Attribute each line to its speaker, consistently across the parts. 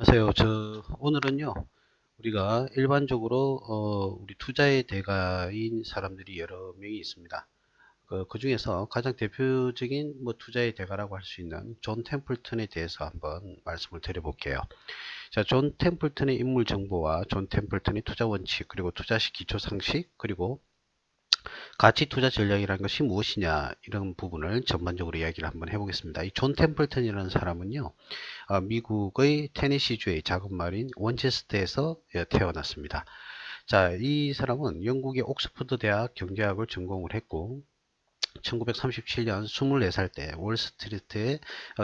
Speaker 1: 안녕하세요. 오늘은요, 우리가 일반적으로, 우리 투자의 대가인 사람들이 여러 명이 있습니다. 그 중에서 가장 대표적인 투자의 대가라고 할 수 있는 존 템플턴에 대해서 한번 말씀을 드려볼게요. 자, 존 템플턴의 인물 정보와 존 템플턴의 투자 원칙, 그리고 투자 시 기초 상식, 그리고 가치 투자 전략이라는 것이 무엇이냐, 이런 부분을 전반적으로 이야기를 한번 해보겠습니다. 이 존 템플턴이라는 사람은요, 미국의 테네시주의 작은 마을인 원체스터에서 태어났습니다. 자, 이 사람은 영국의 옥스퍼드 대학 경제학을 전공을 했고 1937년 24살 때 월스트리트에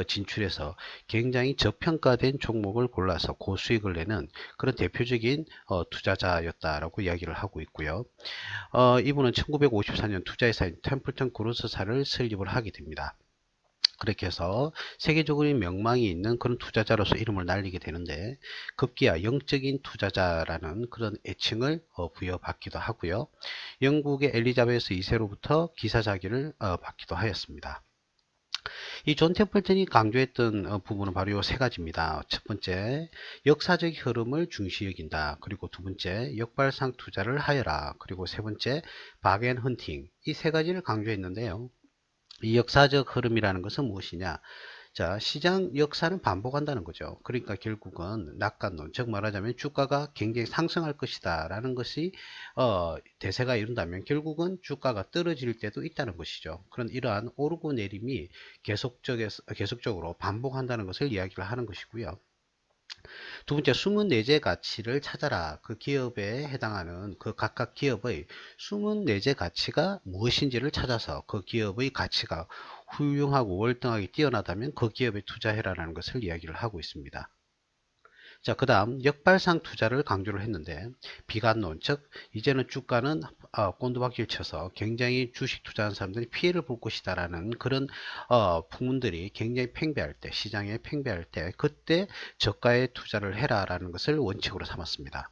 Speaker 1: 진출해서 굉장히 저평가된 종목을 골라서 고수익을 내는 그런 대표적인 투자자였다라고 이야기를 하고 있고요. 이분은 1954년 투자회사인 템플턴 그로스사를 설립을 하게 됩니다. 그렇게 해서 세계적인 명망이 있는 그런 투자자로서 이름을 날리게 되는데, 급기야 영적인 투자자라는 그런 애칭을 부여받기도 하고요. 영국의 엘리자베스 2세로부터 기사자기를 받기도 하였습니다. 이 존 템플턴이 강조했던 부분은 바로 이 세 가지입니다. 첫 번째, 역사적 흐름을 중시 여긴다. 그리고 두 번째, 역발상 투자를 하여라. 그리고 세 번째, 박앤 헌팅. 이 세 가지를 강조했는데요. 이 역사적 흐름이라는 것은 무엇이냐? 자, 시장 역사는 반복한다는 거죠. 그러니까 결국은 낙관론, 즉 말하자면 주가가 굉장히 상승할 것이다 라는 것이 대세가 이룬다면 결국은 주가가 떨어질 때도 있다는 것이죠. 그런 이러한 오르고 내림이 계속적으로 반복한다는 것을 이야기를 하는 것이고요. 두 번째, 숨은 내재 가치를 찾아라. 그 기업에 해당하는 그 각각 기업의 숨은 내재 가치가 무엇인지를 찾아서 그 기업의 가치가 훌륭하고 월등하게 뛰어나다면 그 기업에 투자해라라는 것을 이야기를 하고 있습니다. 자, 그 다음 역발상 투자를 강조를 했는데, 비관론, 즉 이제는 주가는 꼰두박질 쳐서 굉장히 주식 투자하는 사람들이 피해를 볼 것이다 라는 그런 풍문들이 굉장히 팽배할 때, 시장에 팽배할 때 그때 저가에 투자를 해라 라는 것을 원칙으로 삼았습니다.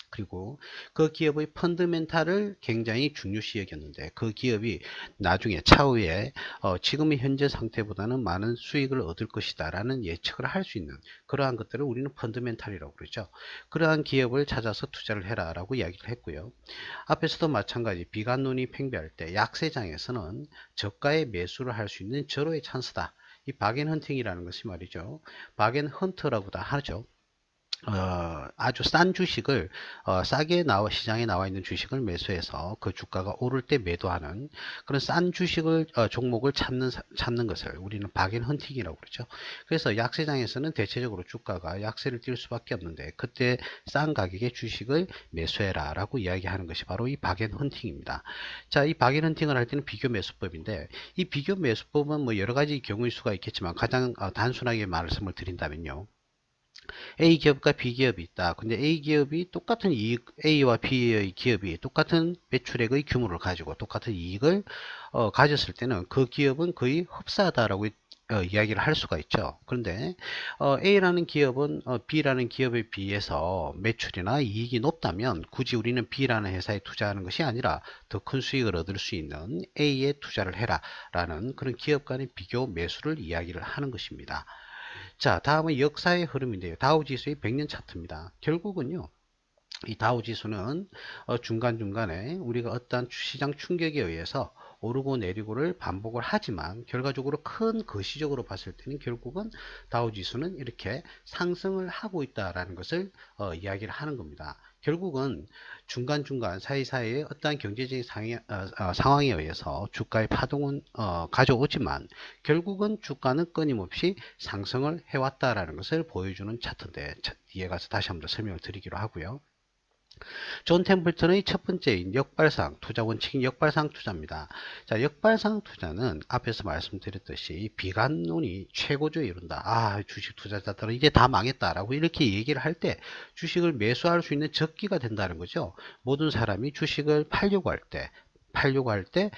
Speaker 1: 그리고 그 기업의 펀드멘탈을 굉장히 중요시 여겼는데, 그 기업이 나중에 차후에 지금의 현재 상태보다는 많은 수익을 얻을 것이다 라는 예측을 할 수 있는 그러한 것들을 우리는 펀드멘탈이라고 그러죠. 그러한 기업을 찾아서 투자를 해라 라고 이야기를 했고요. 앞에서도 마찬가지 비관론이 팽배할 때 약세장에서는 저가에 매수를 할 수 있는 절호의 찬스다. 이 박앤헌팅이라는 것이 말이죠, 박앤헌터라고도 하죠. 아주 싼 주식을 싸게 시장에 나와 있는 주식을 매수해서 그 주가가 오를 때 매도하는 그런 싼 주식을 종목을 찾는 것을 우리는 박앤헌팅이라고 그러죠. 그래서 약세장에서는 대체적으로 주가가 약세를 띌 수밖에 없는데, 그때 싼 가격의 주식을 매수해라 라고 이야기하는 것이 바로 이 박앤헌팅입니다. 자, 이 박앤헌팅을 할 때는 비교 매수법인데, 이 비교 매수법은 뭐 여러 가지 경우일 수가 있겠지만 가장 단순하게 말씀을 드린다면요, A 기업과 B 기업이 있다. 근데 A 기업이 똑같은 이익, A와 B의 기업이 똑같은 매출액의 규모를 가지고 똑같은 이익을 가졌을 때는 그 기업은 거의 흡사하다라고 이야기를 할 수가 있죠. 그런데 A라는 기업은 B라는 기업에 비해서 매출이나 이익이 높다면 굳이 우리는 B라는 회사에 투자하는 것이 아니라 더 큰 수익을 얻을 수 있는 A에 투자를 해라 라는 그런 기업 간의 비교 매수를 이야기를 하는 것입니다. 자, 다음은 역사의 흐름인데요. 다우지수의 100년 차트입니다. 결국은요, 이 다우지수는 중간중간에 우리가 어떠한 시장 충격에 의해서 오르고 내리고를 반복을 하지만 결과적으로 큰 거시적으로 봤을 때는 결국은 다우지수는 이렇게 상승을 하고 있다라는 것을 이야기를 하는 겁니다. 결국은 중간중간 사이사이에 어떠한 경제적인 상황에 의해서 주가의 파동은 가져오지만 결국은 주가는 끊임없이 상승을 해왔다라는 것을 보여주는 차트인데, 뒤에 가서 다시 한번 설명을 드리기로 하고요. 존 템플턴의 첫 번째인 역발상 투자 원칙인 역발상 투자입니다. 자, 역발상 투자는 앞에서 말씀드렸듯이 비관론이 최고조에 이룬다. 주식 투자자들은 이제 다 망했다라고 이렇게 얘기를 할 때 주식을 매수할 수 있는 적기가 된다는 거죠. 모든 사람이 주식을 팔려고 할 때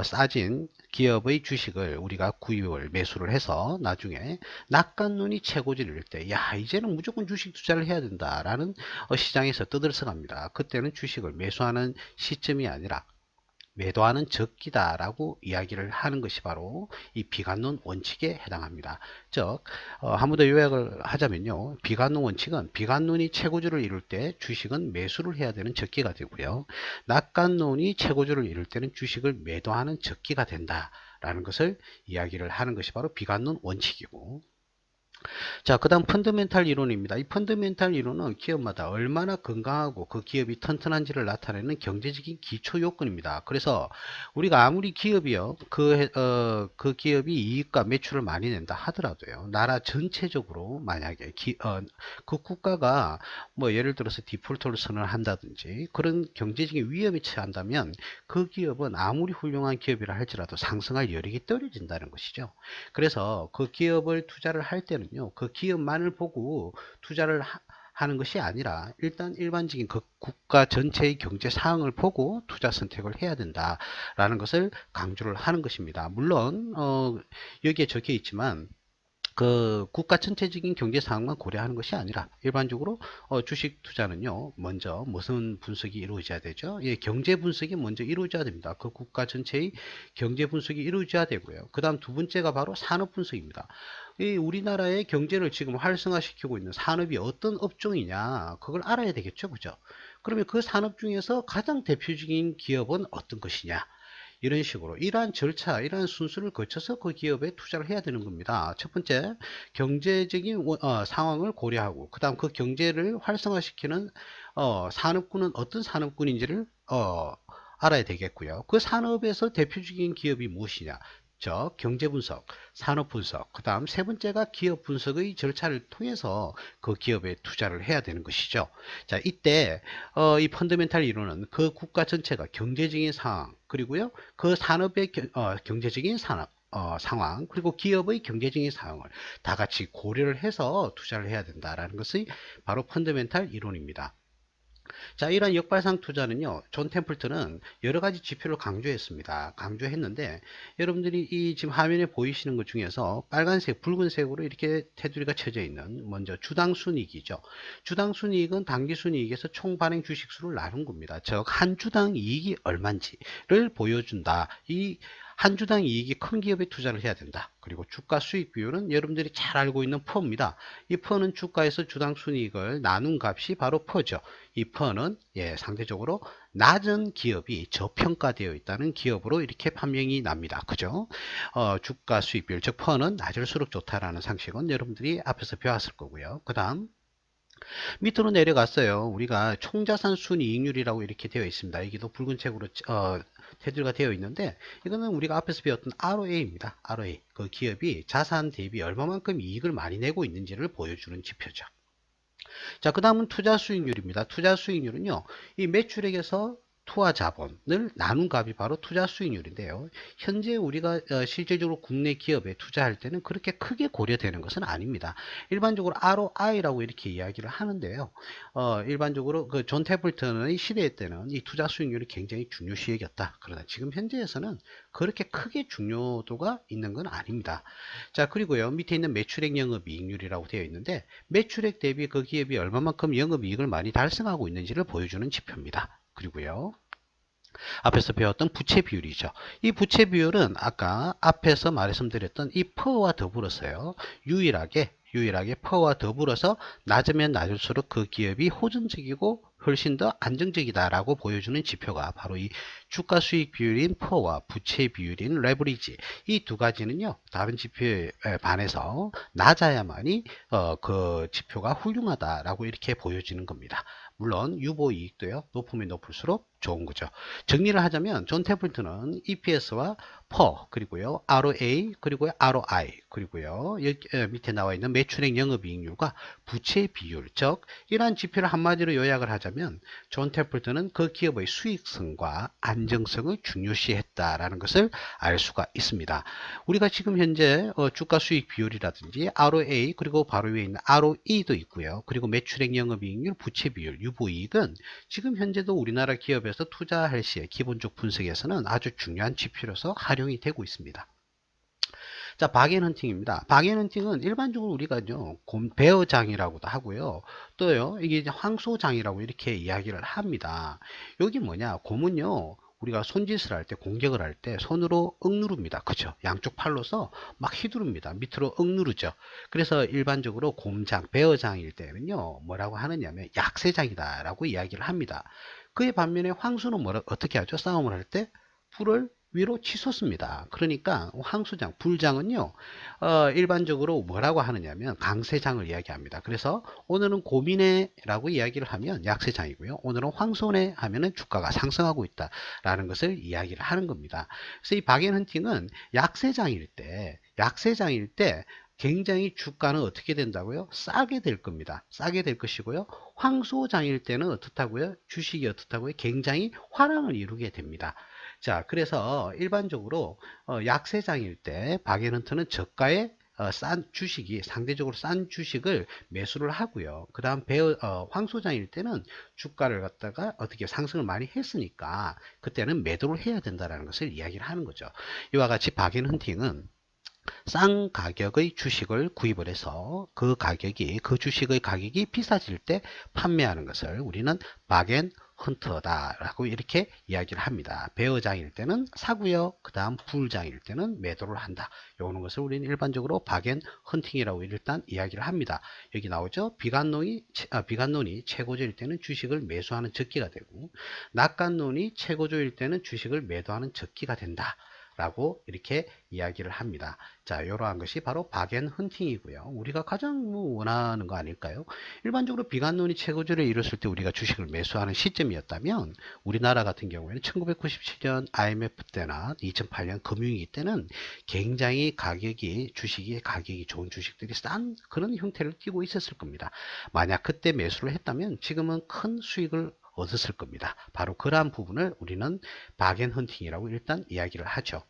Speaker 1: 싸진 기업의 주식을 우리가 구입을 매수를 해서 나중에 낙관론이 최고지를 때, 야, 이제는 무조건 주식 투자를 해야 된다라는 시장에서 떠들썩합니다. 그때는 주식을 매수하는 시점이 아니라 매도하는 적기다라고 이야기를 하는 것이 바로 이 비관론 원칙에 해당합니다. 즉 한 번 더 요약을 하자면요, 비관론 원칙은 비관론이 최고주를 이룰 때 주식은 매수를 해야 되는 적기가 되고요, 낙관론이 최고주를 이룰 때는 주식을 매도하는 적기가 된다라는 것을 이야기를 하는 것이 바로 비관론 원칙이고, 자, 그 다음 펀더멘탈 이론입니다. 이 펀더멘탈 이론은 기업마다 얼마나 건강하고 그 기업이 튼튼한지를 나타내는 경제적인 기초 요건입니다. 그래서 우리가 아무리 기업이요, 그 기업이 이익과 매출을 많이 낸다 하더라도요, 나라 전체적으로 만약에 그 국가가 뭐 예를 들어서 디폴트를 선언한다든지 그런 경제적인 위험에 처한다면 그 기업은 아무리 훌륭한 기업이라 할지라도 상승할 여력이 떨어진다는 것이죠. 그래서 그 기업을 투자를 할 때는요, 그 기업만을 보고 투자를 하는 것이 아니라 일단 일반적인 그 국가 전체의 경제 상황을 보고 투자 선택을 해야 된다라는 것을 강조를 하는 것입니다. 물론 여기에 적혀 있지만 그 국가 전체적인 경제 상황만 고려하는 것이 아니라 일반적으로 주식 투자는요, 먼저 무슨 분석이 이루어져야 되죠? 예, 경제 분석이 먼저 이루어져야 됩니다. 그 국가 전체의 경제 분석이 이루어져야 되고요. 그 다음 두 번째가 바로 산업 분석입니다. 이 우리나라의 경제를 지금 활성화시키고 있는 산업이 어떤 업종이냐, 그걸 알아야 되겠죠, 그죠? 그러면 그 산업 중에서 가장 대표적인 기업은 어떤 것이냐, 이런 식으로 이러한 절차, 이러한 순서를 거쳐서 그 기업에 투자를 해야 되는 겁니다. 첫 번째, 경제적인 상황을 고려하고, 그 다음 그 경제를 활성화시키는 산업군은 어떤 산업군인지를 알아야 되겠고요. 그 산업에서 대표적인 기업이 무엇이냐, 저 경제 분석, 산업 분석, 그 다음 세 번째가 기업 분석의 절차를 통해서 그 기업에 투자를 해야 되는 것이죠. 자, 이때 이 펀더멘탈 이론은 그 국가 전체가 경제적인 상황, 그리고요 그 산업의 경제적인 상황, 그리고 기업의 경제적인 상황을 다 같이 고려를 해서 투자를 해야 된다라는 것이 바로 펀더멘탈 이론입니다. 자, 이러한 역발상 투자는요, 존 템플턴은 여러 가지 지표를 강조했습니다. 강조했는데, 여러분들이 이 지금 화면에 보이시는 것 중에서 빨간색, 붉은색으로 이렇게 테두리가 쳐져 있는, 먼저 주당 순이익이죠. 주당 순이익은 당기 순이익에서 총 발행 주식 수를 나눈 겁니다. 즉, 한 주당 이익이 얼마인지를 보여준다. 이 한 주당 이익이 큰 기업에 투자를 해야 된다. 그리고 주가 수익 비율은 여러분들이 잘 알고 있는 퍼입니다. 이 퍼는 주가에서 주당 순이익을 나눈 값이 바로 퍼죠. 이 퍼는 상대적으로 낮은 기업이 저평가되어 있다는 기업으로 이렇게 판명이 납니다. 그죠? 주가 수익 비율, 즉 퍼는 낮을수록 좋다라는 상식은 여러분들이 앞에서 배웠을 거고요. 그 다음 밑으로 내려갔어요. 우리가 총자산 순이익률이라고 이렇게 되어 있습니다. 여기도 붉은 책으로 테두리가 되어 있는데, 이거는 우리가 앞에서 배웠던 ROA입니다. ROA. 그 기업이 자산 대비 얼마만큼 이익을 많이 내고 있는지를 보여주는 지표죠. 자, 그 다음은 투자 수익률입니다. 투자 수익률은요, 이 매출액에서 투하 자본을 나눈 값이 바로 투자 수익률인데요. 현재 우리가 실질적으로 국내 기업에 투자할 때는 그렇게 크게 고려되는 것은 아닙니다. 일반적으로 ROI라고 이렇게 이야기를 하는데요. 일반적으로 그 존 태블턴의 시대 때는 이 투자 수익률이 굉장히 중요시 여겼다. 그러나 지금 현재에서는 그렇게 크게 중요도가 있는 건 아닙니다. 자, 그리고요, 밑에 있는 매출액 영업이익률이라고 되어 있는데, 매출액 대비 그 기업이 얼마만큼 영업이익을 많이 달성하고 있는지를 보여주는 지표입니다. 그리고요, 앞에서 배웠던 부채 비율이죠. 이 부채 비율은 아까 앞에서 말씀드렸던 이 퍼와 더불어서요, 유일하게 퍼와 더불어서 낮으면 낮을수록 그 기업이 호전적이고 훨씬 더 안정적이다라고 보여주는 지표가 바로 이 주가 수익 비율인 퍼와 부채 비율인 레버리지, 이 두 가지는요, 다른 지표에 반해서 낮아야만이 그 지표가 훌륭하다라고 이렇게 보여지는 겁니다. 물론 유보 이익도요, 높으면 높을수록 좋은 거죠. 정리를 하자면 존 태블턴은 EPS와 퍼, 그리고요 ROA, 그리고 ROI, 그리고요 여기 밑에 나와 있는 매출액 영업이익률과 부채 비율, 즉 이러한 지표를 한마디로 요약을 하자면 존 태블턴은 그 기업의 수익성과 안정성을 중요시했다라는 것을 알 수가 있습니다. 우리가 지금 현재 주가 수익 비율이라든지 ROA, 그리고 바로 위에 있는 ROE도 있고요, 그리고 매출액 영업이익률, 부채 비율, 유보이익은 지금 현재도 우리나라 기업에서 투자할 시에 기본적 분석에서는 아주 중요한 지표로서 활용이 되고 있습니다. 자, 박앤헌팅입니다. 박앤헌팅은 일반적으로 우리가요, 베어장이라고도 하고요, 또요, 이게 황소장이라고 이렇게 이야기를 합니다. 여기 뭐냐, 곰은요, 우리가 손짓을 할 때, 공격을 할 때 손으로 억누릅니다. 그죠? 양쪽 팔로서 막 휘두릅니다. 밑으로 억누르죠. 그래서 일반적으로 곰장, 베어장일 때는요, 뭐라고 하느냐면 약세장이다 라고 이야기를 합니다. 그에 반면에 황수는 어떻게 하죠? 싸움을 할 때 불을 위로 치솟습니다. 그러니까 황수장, 불장은요, 일반적으로 뭐라고 하느냐면 강세장을 이야기합니다. 그래서 오늘은 고민해라고 이야기를 하면 약세장이고요. 오늘은 황손해 하면은 주가가 상승하고 있다라는 것을 이야기를 하는 겁니다. 그래서 이 박앤헌팅은 약세장일 때 굉장히 주가는 어떻게 된다고요? 싸게 될 겁니다. 싸게 될 것이고요. 황소장일 때는 어떻다고요? 주식이 어떻다고요? 굉장히 화랑을 이루게 됩니다. 자, 그래서 일반적으로 약세장일 때 박앤헌트는 저가의 싼 주식이 상대적으로 싼 주식을 매수를 하고요. 그 다음 황소장일 때는 주가를 갖다가 어떻게 상승을 많이 했으니까 그때는 매도를 해야 된다는 것을 이야기를 하는 거죠. 이와 같이 박앤헌팅은 싼 가격의 주식을 구입을 해서 그 주식의 가격이 비싸질 때 판매하는 것을 우리는 박앤헌터다 라고 이렇게 이야기를 합니다. 베어장일 때는 사고요. 그 다음 불장일 때는 매도를 한다. 요런 것을 우리는 일반적으로 박앤헌팅이라고 일단 이야기를 합니다. 여기 나오죠. 비관론이 최고조일 때는 주식을 매수하는 적기가 되고, 낙관론이 최고조일 때는 주식을 매도하는 적기가 된다 라고 이렇게 이야기를 합니다. 자, 이러한 것이 바로 박앤헌팅이고요. 우리가 가장 원하는 거 아닐까요? 일반적으로 비관론이 최고조를 이뤘을 때 우리가 주식을 매수하는 시점이었다면 우리나라 같은 경우에는 1997년 IMF 때나 2008년 금융위기 때는 굉장히 주식이 가격이 좋은 주식들이 싼 그런 형태를 띠고 있었을 겁니다. 만약 그때 매수를 했다면 지금은 큰 수익을 얻었을 겁니다. 바로 그러한 부분을 우리는 박앤헌팅이라고 일단 이야기를 하죠.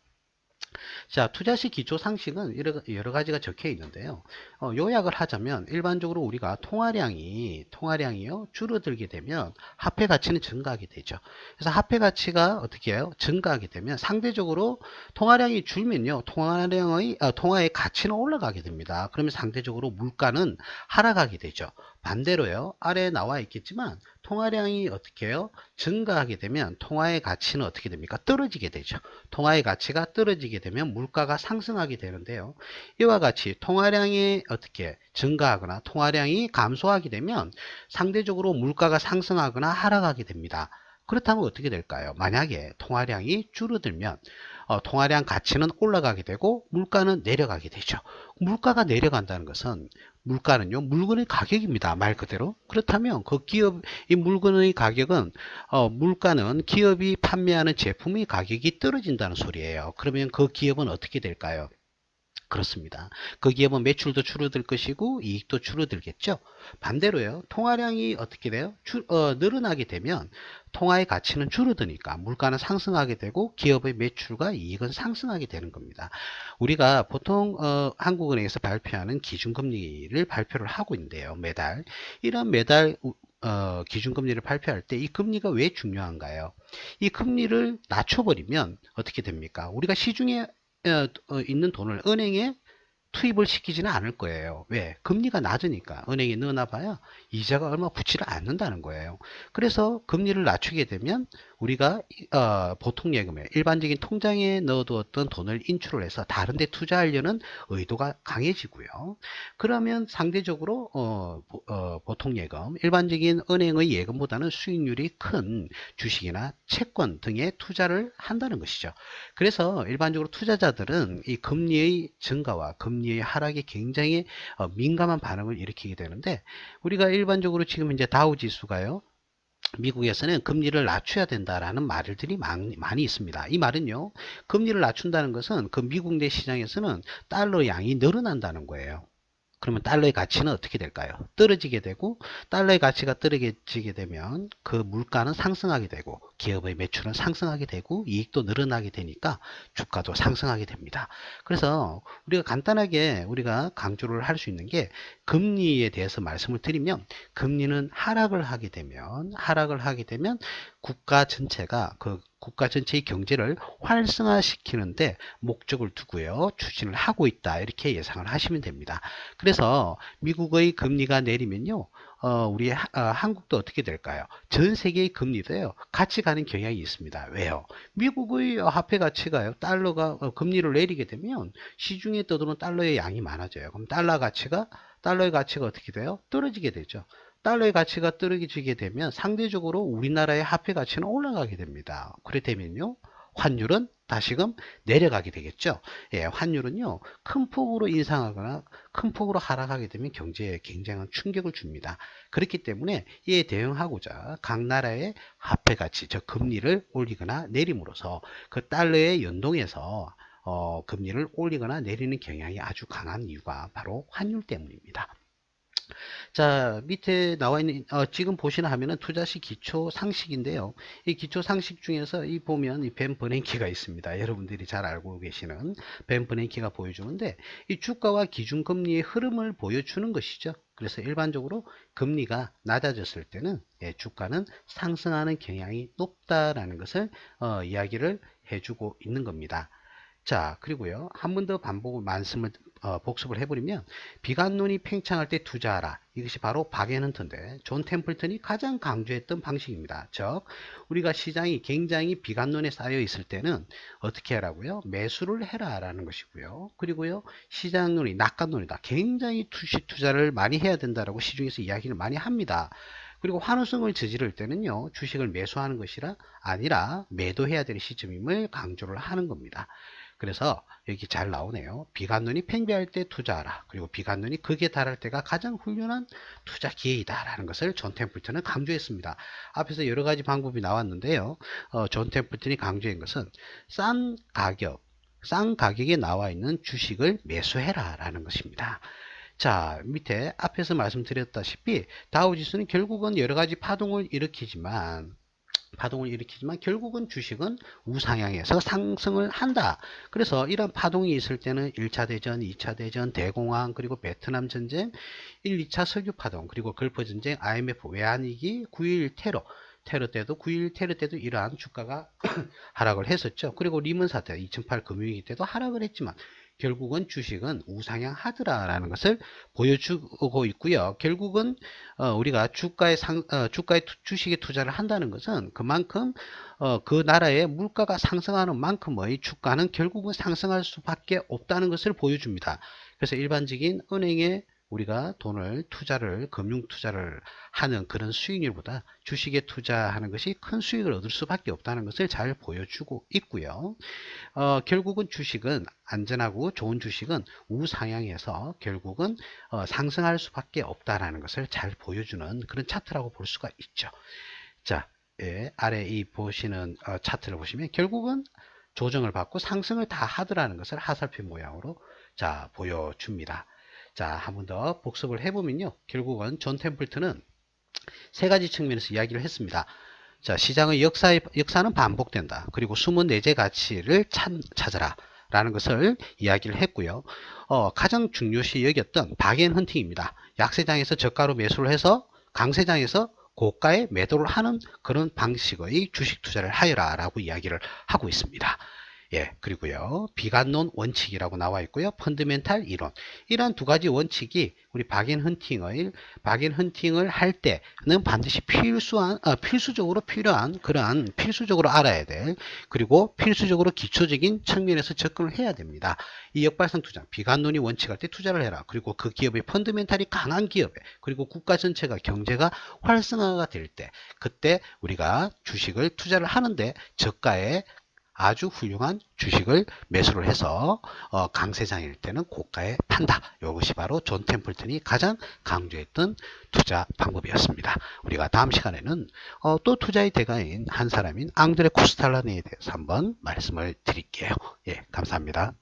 Speaker 1: 자, 투자시 기초 상식은 여러 가지가 적혀 있는데요. 요약을 하자면 일반적으로 우리가 통화량이요 줄어들게 되면 화폐 가치는 증가하게 되죠. 그래서 화폐 가치가 어떻게 해요? 증가하게 되면 상대적으로 통화량이 줄면요, 통화의 가치는 올라가게 됩니다. 그러면 상대적으로 물가는 하락하게 되죠. 반대로요, 아래에 나와 있겠지만 통화량이 어떻게 해요? 증가하게 되면 통화의 가치는 어떻게 됩니까? 떨어지게 되죠. 통화의 가치가 떨어지게 되면 물가가 상승하게 되는데요. 이와 같이 통화량이 어떻게 증가하거나 통화량이 감소하게 되면 상대적으로 물가가 상승하거나 하락하게 됩니다. 그렇다면 어떻게 될까요? 만약에 통화량이 줄어들면 통화량 가치는 올라가게 되고 물가는 내려가게 되죠. 물가가 내려간다는 것은 물가는요, 물건의 가격입니다. 말 그대로. 그렇다면 이 물건의 가격은 물가는 기업이 판매하는 제품의 가격이 떨어진다는 소리예요. 그러면 그 기업은 어떻게 될까요? 그렇습니다. 그 기업은 매출도 줄어들 것이고 이익도 줄어들겠죠. 반대로요, 통화량이 어떻게 돼요? 늘어나게 되면 통화의 가치는 줄어드니까 물가는 상승하게 되고 기업의 매출과 이익은 상승하게 되는 겁니다. 우리가 보통 한국은행에서 발표하는 기준금리를 발표를 하고 있는데요. 매달 기준금리를 발표할 때 이 금리가 왜 중요한가요? 이 금리를 낮춰버리면 어떻게 됩니까? 우리가 시중에 있는 돈을 은행에 투입을 시키지는 않을 거예요. 왜? 금리가 낮으니까 은행에 넣어놔봐야 이자가 얼마 붙지를 않는다는 거예요. 그래서 금리를 낮추게 되면 우리가 보통 예금에 일반적인 통장에 넣어두었던 돈을 인출을 해서 다른 데 투자하려는 의도가 강해지고요. 그러면 상대적으로 보통 예금, 일반적인 은행의 예금보다는 수익률이 큰 주식이나 채권 등에 투자를 한다는 것이죠. 그래서 일반적으로 투자자들은 이 금리의 증가와 금리의 하락이 굉장히 민감한 반응을 일으키게 되는데, 우리가 일반적으로 지금 이제 다우 지수가요, 미국에서는 금리를 낮춰야 된다라는 말들이 많이 있습니다. 이 말은요, 금리를 낮춘다는 것은 그 미국 내 시장에서는 달러 양이 늘어난다는 거예요. 그러면 달러의 가치는 어떻게 될까요? 떨어지게 되고, 달러의 가치가 떨어지게 되면 그 물가는 상승하게 되고 기업의 매출은 상승하게 되고 이익도 늘어나게 되니까 주가도 상승하게 됩니다. 그래서 우리가 간단하게 우리가 강조를 할 수 있는 게, 금리에 대해서 말씀을 드리면, 금리는 하락을 하게 되면 국가 전체의 경제를 활성화시키는데 목적을 두고요, 추진을 하고 있다, 이렇게 예상을 하시면 됩니다. 그래서 미국의 금리가 내리면요, 우리 한국도 어떻게 될까요? 전 세계의 금리도요, 같이 가는 경향이 있습니다. 왜요? 미국의 화폐 가치가요, 달러가 금리를 내리게 되면 시중에 떠도는 달러의 양이 많아져요. 그럼 달러의 가치가 어떻게 돼요? 떨어지게 되죠. 달러의 가치가 떨어지게 되면 상대적으로 우리나라의 화폐 가치는 올라가게 됩니다. 그렇다면요, 환율은 다시금 내려가게 되겠죠. 예, 환율은요, 큰 폭으로 인상하거나 큰 폭으로 하락하게 되면 경제에 굉장한 충격을 줍니다. 그렇기 때문에 이에 대응하고자 각 나라의 화폐 가치, 즉 금리를 올리거나 내림으로써 그 달러에 연동해서 금리를 올리거나 내리는 경향이 아주 강한 이유가 바로 환율 때문입니다. 자, 밑에 나와 있는 지금 보시는 화면은 투자시 기초 상식인데요. 이 기초 상식 중에서 이 보면 이 벤 버냉키가 있습니다. 여러분들이 잘 알고 계시는 벤 버냉키가 보여주는데, 이 주가와 기준금리의 흐름을 보여주는 것이죠. 그래서 일반적으로 금리가 낮아졌을 때는 주가는 상승하는 경향이 높다라는 것을 이야기를 해주고 있는 겁니다. 자, 그리고요, 한 번 더 말씀을 복습을 해버리면, 비관론이 팽창할 때 투자하라. 이것이 바로 박앤헌터인데, 존 템플턴이 가장 강조했던 방식입니다. 즉, 우리가 시장이 굉장히 비관론에 쌓여 있을 때는 어떻게 하라고요? 매수를 해라라는 것이고요. 그리고요, 시장론이 낙관론이다. 굉장히 투자를 많이 해야 된다라고 시중에서 이야기를 많이 합니다. 그리고 환호성을 저지를 때는요, 주식을 매수하는 것이라 아니라 매도해야 될 시점임을 강조를 하는 겁니다. 그래서 여기 잘 나오네요. 비관론이 팽배할 때 투자하라. 그리고 비관론이 극에 달할 때가 가장 훌륭한 투자 기회이다 라는 것을 존 템플턴은 강조했습니다. 앞에서 여러 가지 방법이 나왔는데요. 존 템플턴이 강조한 것은 싼 가격에 나와 있는 주식을 매수해라 라는 것입니다. 자, 밑에 앞에서 말씀드렸다시피 다우지수는 결국은 여러 가지 파동을 일으키지만 결국은 주식은 우상향에서 상승을 한다. 그래서 이런 파동이 있을 때는 1차 대전, 2차 대전, 대공황, 그리고 베트남 전쟁, 1, 2차 석유 파동, 그리고 걸프 전쟁, IMF 외환위기, 9.11 9.11 테러 때도 이러한 주가가 하락을 했었죠. 그리고 리먼 사태, 2008 금융위기 때도 하락을 했지만 결국은 주식은 우상향 하더라라는 것을 보여주고 있고요. 결국은 우리가 주식에 투자를 한다는 것은 그만큼 그 나라의 물가가 상승하는 만큼의 주가는 결국은 상승할 수밖에 없다는 것을 보여줍니다. 그래서 일반적인 은행에 우리가 금융 투자를 하는 그런 수익률보다 주식에 투자하는 것이 큰 수익을 얻을 수밖에 없다는 것을 잘 보여주고 있고요. 결국은 주식은 안전하고 좋은 주식은 우상향해서 결국은 상승할 수밖에 없다라는 것을 잘 보여주는 그런 차트라고 볼 수가 있죠. 자, 아래 이 보시는 차트를 보시면 결국은 조정을 받고 상승을 다 하더라는 것을 하살표 모양으로 자 보여줍니다. 자, 한 번 더 복습을 해보면요. 결국은 존 템플턴은 세 가지 측면에서 이야기를 했습니다. 자, 시장의 역사는 반복된다. 그리고 숨은 내재 가치를 찾아라. 라는 것을 이야기를 했고요. 가장 중요시 여겼던 박앤헌팅입니다. 약세장에서 저가로 매수를 해서 강세장에서 고가에 매도를 하는 그런 방식의 주식 투자를 하여라 라고 이야기를 하고 있습니다. 예, 그리고요, 비관론 원칙이라고 나와 있고요, 펀드멘탈 이론. 이러한 두 가지 원칙이 우리 박앤헌팅을 할 때는 반드시 필수적으로 필요한 필수적으로 알아야 될, 그리고 필수적으로 기초적인 측면에서 접근을 해야 됩니다. 이 역발상 투자, 비관론이 원칙할 때 투자를 해라. 그리고 그 기업의 펀드멘탈이 강한 기업에, 그리고 국가 전체가 경제가 활성화가 될 때, 그때 우리가 주식을 투자를 하는데 저가에 아주 훌륭한 주식을 매수를 해서 강세장일 때는 고가에 판다. 이것이 바로 존 템플턴이 가장 강조했던 투자 방법이었습니다. 우리가 다음 시간에는 또 투자의 대가인 한 사람인 앙드레 코스탈라니에 대해서 한번 말씀을 드릴게요. 예, 감사합니다.